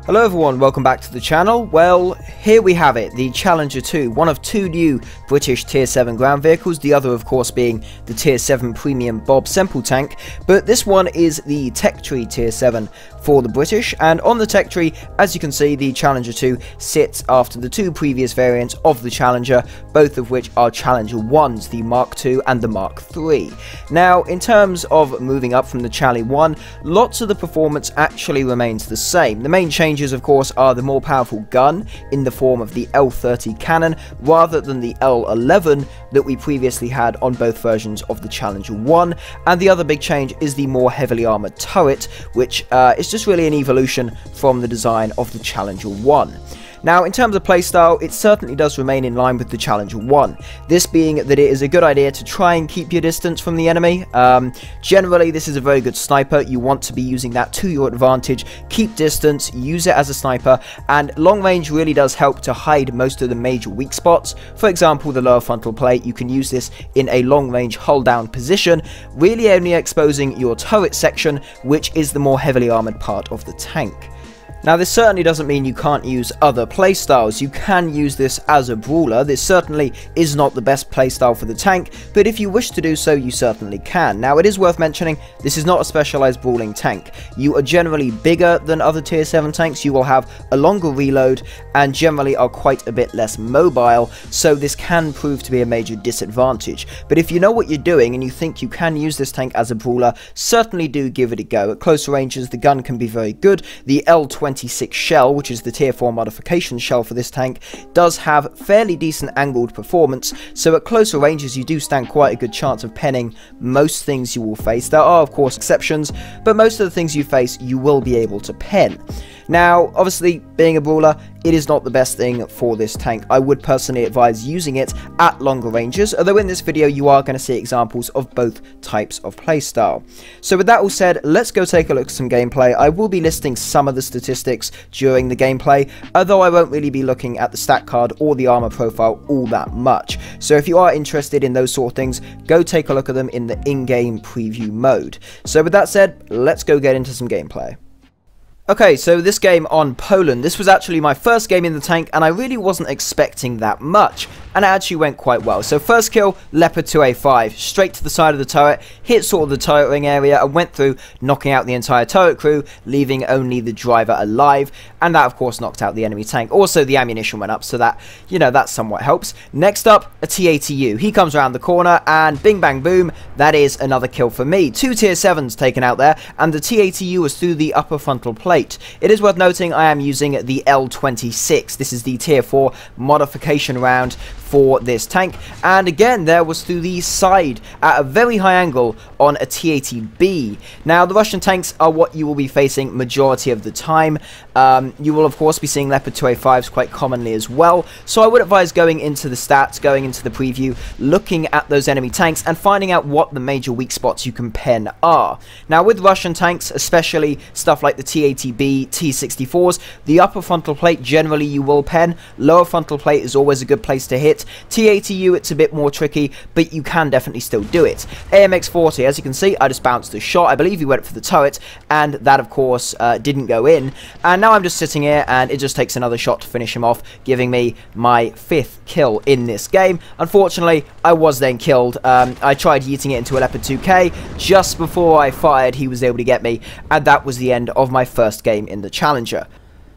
Hello everyone, welcome back to the channel. Well, here we have it, the Challenger 2, one of two new British Tier 7 ground vehicles, the other of course being the Tier 7 Premium Bob Semple tank, but this one is the Tech Tree Tier 7 for the British, and on the Tech Tree, as you can see, the Challenger 2 sits after the two previous variants of the Challenger, both of which are Challenger 1s, the Mark II and the Mark III. Now, in terms of moving up from the Chally 1, lots of the performance actually remains the same. The main changes, of course, are the more powerful gun in the form of the L30 cannon rather than the L11 that we previously had on both versions of the Challenger 1, and the other big change is the more heavily armoured turret, which is just really an evolution from the design of the Challenger 1. Now, in terms of playstyle, it certainly does remain in line with the Challenger 1, this being that it is a good idea to try and keep your distance from the enemy. Generally, this is a very good sniper. You want to be using that to your advantage. Keep distance, use it as a sniper, and long range really does help to hide most of the major weak spots. For example, the lower frontal plate, you can use this in a long range hull down position, really only exposing your turret section, which is the more heavily armoured part of the tank. Now, this certainly doesn't mean you can't use other playstyles. You can use this as a brawler. This certainly is not the best playstyle for the tank, but if you wish to do so, you certainly can. Now, it is worth mentioning, this is not a specialized brawling tank. You are generally bigger than other Tier 7 tanks, you will have a longer reload, and generally are quite a bit less mobile, so this can prove to be a major disadvantage. But if you know what you're doing and you think you can use this tank as a brawler, certainly do give it a go. At closer ranges, the gun can be very good. The L26 shell, which is the Tier 4 modification shell for this tank, does have fairly decent angled performance, so at closer ranges you do stand quite a good chance of penning most things you will face. There are of course exceptions, but most of the things you face you will be able to pen. Now, obviously, being a brawler, it is not the best thing for this tank. I would personally advise using it at longer ranges, although in this video you are going to see examples of both types of playstyle. So with that all said, let's go take a look at some gameplay. I will be listing some of the statistics during the gameplay, although I won't really be looking at the stat card or the armor profile all that much. So if you are interested in those sort of things, go take a look at them in the in-game preview mode. So with that said, let's go get into some gameplay. Okay, so this game on Poland, this was actually my first game in the tank, and I really wasn't expecting that much, and it actually went quite well. So first kill, Leopard 2A5, straight to the side of the turret, hit sort of the turret ring area, and went through, knocking out the entire turret crew, leaving only the driver alive, and that of course knocked out the enemy tank. Also, the ammunition went up, so that, you know, that somewhat helps. Next up, a TATU. He comes around the corner, and bing bang boom, that is another kill for me. Two Tier 7s taken out there, and the TATU was through the upper frontal plate. It is worth noting I am using the L26. This is the Tier 4 modification round for this tank, and again there was through the side at a very high angle on a TATB. Now, the Russian tanks are what you will be facing majority of the time. You will of course be seeing Leopard 2A5s quite commonly as well, so I would advise going into the stats, going into the preview, looking at those enemy tanks and finding out what the major weak spots you can pen are. Now, with Russian tanks, especially stuff like the TATB, T64s, the upper frontal plate generally you will pen. Lower frontal plate is always a good place to hit. TATU, it's a bit more tricky, but you can definitely still do it. AMX-40, as you can see, I just bounced a shot. I believe he went for the turret, and that of course didn't go in. And now I'm just sitting here, and it just takes another shot to finish him off, giving me my 5th kill in this game. Unfortunately, I was then killed. I tried yeeting it into a Leopard 2K. Just before I fired, he was able to get me, and that was the end of my first game in the Challenger.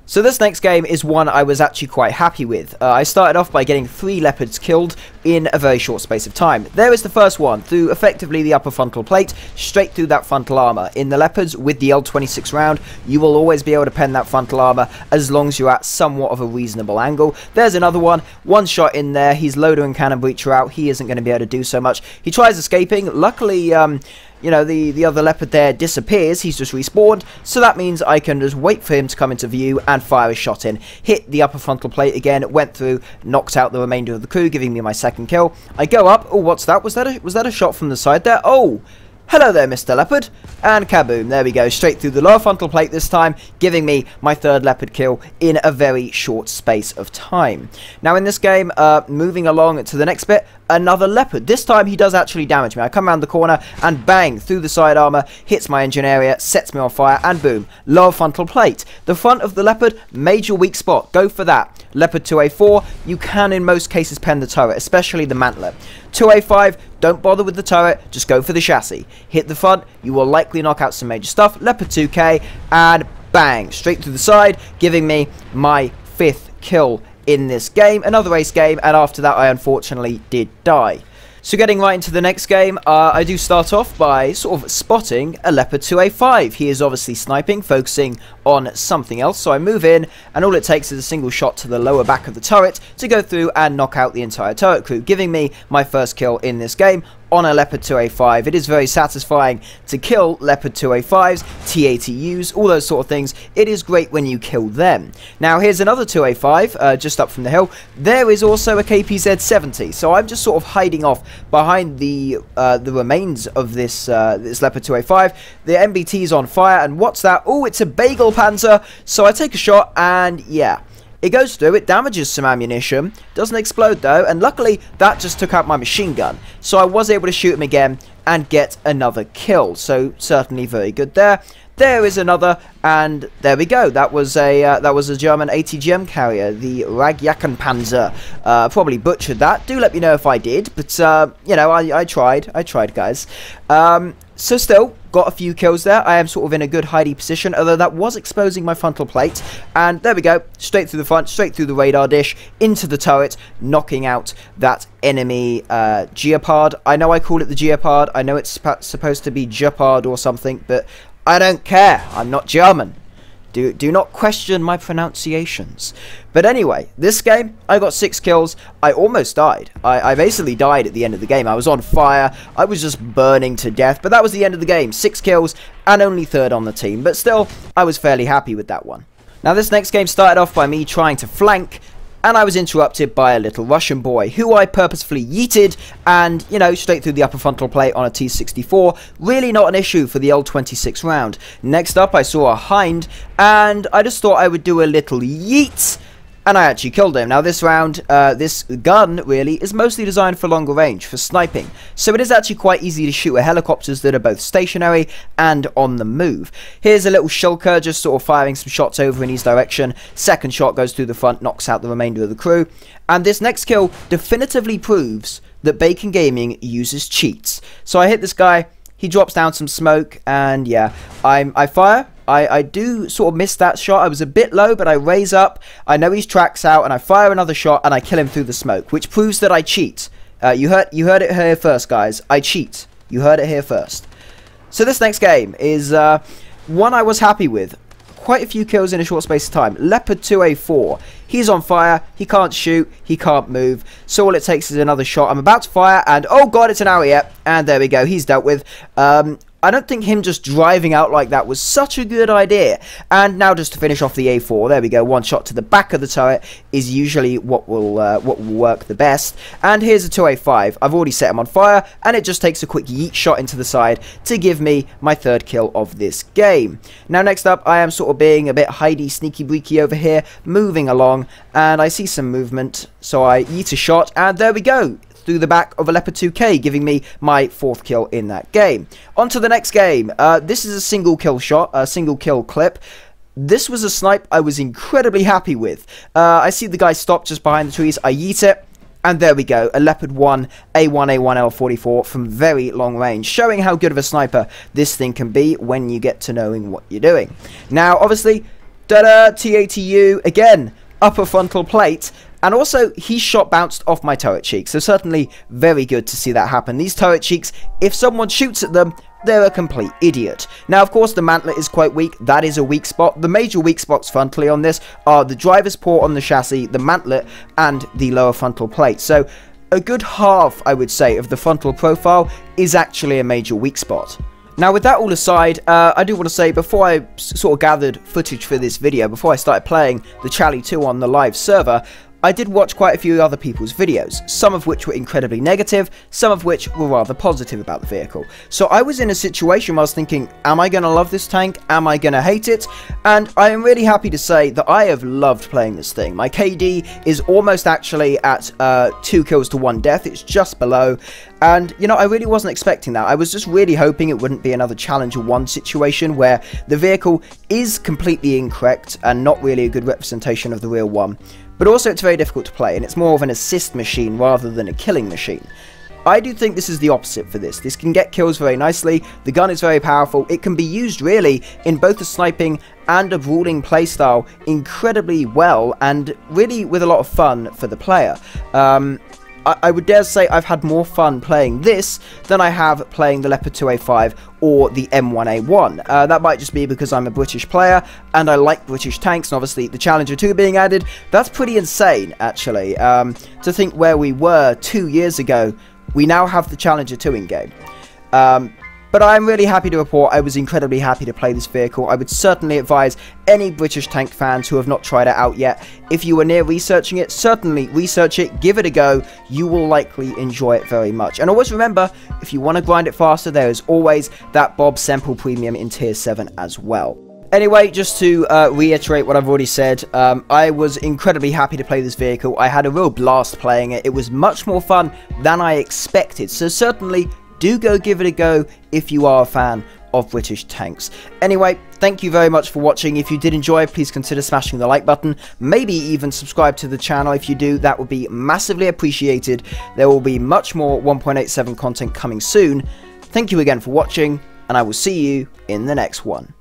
So this next game is one I was actually quite happy with. I started off by getting 3 leopards killed in a very short space of time. There is the first one, through effectively the upper frontal plate, straight through that frontal armor. In the leopards, with the L26 round, you will always be able to pen that frontal armor as long as you're at somewhat of a reasonable angle. There's another one shot in there, he's loader and cannon breacher out, he isn't going to be able to do so much. He tries escaping, luckily, you know, the other leopard there disappears, he's just respawned, so that means I can just wait for him to come into view and fire a shot in. Hit the upper frontal plate again, went through, knocked out the remainder of the crew, giving me my second kill. I go up, oh, what's that? Was that a shot from the side there? Oh! Hello there, Mr. Leopard, and kaboom, there we go, straight through the lower frontal plate this time, giving me my 3rd leopard kill in a very short space of time. Now in this game, moving along to the next bit, another leopard. This time he does actually damage me. I come around the corner and bang, through the side armor, hits my engine area, sets me on fire, and boom, lower frontal plate. The front of the leopard, major weak spot. Go for that. Leopard 2A4, you can in most cases pen the turret, especially the mantlet. 2A5, don't bother with the turret, just go for the chassis. Hit the front, you will likely knock out some major stuff. Leopard 2K, and bang, straight through the side, giving me my 5th kill in this game. Another race game, and after that I unfortunately did die. So getting right into the next game, I do start off by sort of spotting a Leopard 2A5. He is obviously sniping, focusing on something else. So I move in, and all it takes is a single shot to the lower back of the turret to go through and knock out the entire turret crew, giving me my first kill in this game on a Leopard 2A5. It is very satisfying to kill Leopard 2A5s, T80Us, all those sort of things. It is great when you kill them. Now here's another 2A5 just up from the hill. There is also a KPZ-70, so I'm just sort of hiding off behind the remains of this this Leopard 2A5. The MBT is on fire, and what's that? Oh, it's a Bagel Panzer. So I take a shot, and yeah, it goes through, it damages some ammunition, doesn't explode though, and luckily that just took out my machine gun. So I was able to shoot him again and get another kill, so certainly very good there. There is another, and there we go. That was a German ATGM carrier, the Ragjackenpanzer. Probably butchered that. Do let me know if I did, but you know, I tried, guys. So still got a few kills there. I am sort of in a good hidey position, although that was exposing my frontal plate. And there we go, straight through the front, straight through the radar dish, into the turret, knocking out that enemy Geopard. I know I call it the Geopard. I know it's supposed to be Jeopard or something, but I don't care. I'm not German. Do not question my pronunciations. But anyway, this game, I got 6 kills. I almost died. I basically died at the end of the game. I was on fire. I was just burning to death. But that was the end of the game. 6 kills and only 3rd on the team. But still, I was fairly happy with that one. Now, this next game started off by me trying to flank, and I was interrupted by a little Russian boy, who I purposefully yeeted, and, you know, straight through the upper frontal plate on a T64. Really not an issue for the old 26 round. Next up, I saw a Hind, and I just thought I would do a little yeet, and I actually killed him. Now this round, this gun really is mostly designed for longer range, for sniping. So it is actually quite easy to shoot at helicopters that are both stationary and on the move. Here's a little shulker just sort of firing some shots over in his direction. Second shot goes through the front, knocks out the remainder of the crew. And this next kill definitively proves that BaconGaming uses cheats. So I hit this guy, he drops down some smoke, and yeah, I fire. I do sort of miss that shot. I was a bit low, but I raise up. I know his track's out, and I fire another shot, and I kill him through the smoke, which proves that I cheat. You heard it here first, guys. I cheat. You heard it here first. So this next game is one I was happy with. Quite a few kills in a short space of time. Leopard 2A4. He's on fire. He can't shoot. He can't move. So all it takes is another shot. I'm about to fire, and oh god, it's an hour yet. And there we go. He's dealt with. I don't think him just driving out like that was such a good idea. And now just to finish off the A4, there we go. One shot to the back of the turret is usually what will work the best. And here's a 2A5. I've already set him on fire, and it just takes a quick yeet shot into the side to give me my 3rd kill of this game. Now next up, I am sort of being a bit hidey, sneaky breaky over here, moving along, and I see some movement, so I yeet a shot, and there we go. Through the back of a Leopard 2K, giving me my 4th kill in that game. On to the next game. This is a single kill shot, a single kill clip. This was a snipe I was incredibly happy with. I see the guy stop just behind the trees. I yeet it, and there we go. A Leopard 1 A1A1L44 from very long range, showing how good of a sniper this thing can be when you get to knowing what you're doing. Now, obviously, T80U again, upper frontal plate. And also, his shot bounced off my turret cheek, so certainly very good to see that happen. These turret cheeks, if someone shoots at them, they're a complete idiot. Now, of course, the mantlet is quite weak. That is a weak spot. The major weak spots frontally on this are the driver's port on the chassis, the mantlet, and the lower frontal plate. So, a good half, I would say, of the frontal profile is actually a major weak spot. Now, with that all aside, I do want to say, before I sort of gathered footage for this video, before I started playing the Charlie 2 on the live server, I did watch quite a few other people's videos, some of which were incredibly negative, some of which were rather positive about the vehicle. So I was in a situation where I was thinking, am I going to love this tank? Am I going to hate it? And I am really happy to say that I have loved playing this thing. My KD is almost actually at 2 kills to 1 death. It's just below. And, you know, I really wasn't expecting that. I was just really hoping it wouldn't be another Challenger 1 situation where the vehicle is completely incorrect and not really a good representation of the real one. But also it's very difficult to play, and it's more of an assist machine rather than a killing machine. I do think this is the opposite for this. This can get kills very nicely, the gun is very powerful, it can be used really in both a sniping and a brawling playstyle incredibly well, and really with a lot of fun for the player. I would dare say I've had more fun playing this than I have playing the Leopard 2A5 or the M1A1. That might just be because I'm a British player and I like British tanks, and obviously the Challenger 2 being added, that's pretty insane actually. To think where we were 2 years ago, we now have the Challenger 2 in game. But I'm really happy to report I was incredibly happy to play this vehicle. I would certainly advise any British tank fans who have not tried it out yet, if you were near researching it, certainly research it, give it a go. You will likely enjoy it very much. And always remember, if you want to grind it faster, there is always that Bob Semple Premium in Tier 7 as well. Anyway, just to reiterate what I've already said, I was incredibly happy to play this vehicle. I had a real blast playing it. It was much more fun than I expected. So certainly do go give it a go if you are a fan of British tanks. Anyway, thank you very much for watching. If you did enjoy, please consider smashing the like button. Maybe even subscribe to the channel. If you do, that would be massively appreciated. There will be much more 1.87 content coming soon. Thank you again for watching, and I will see you in the next one.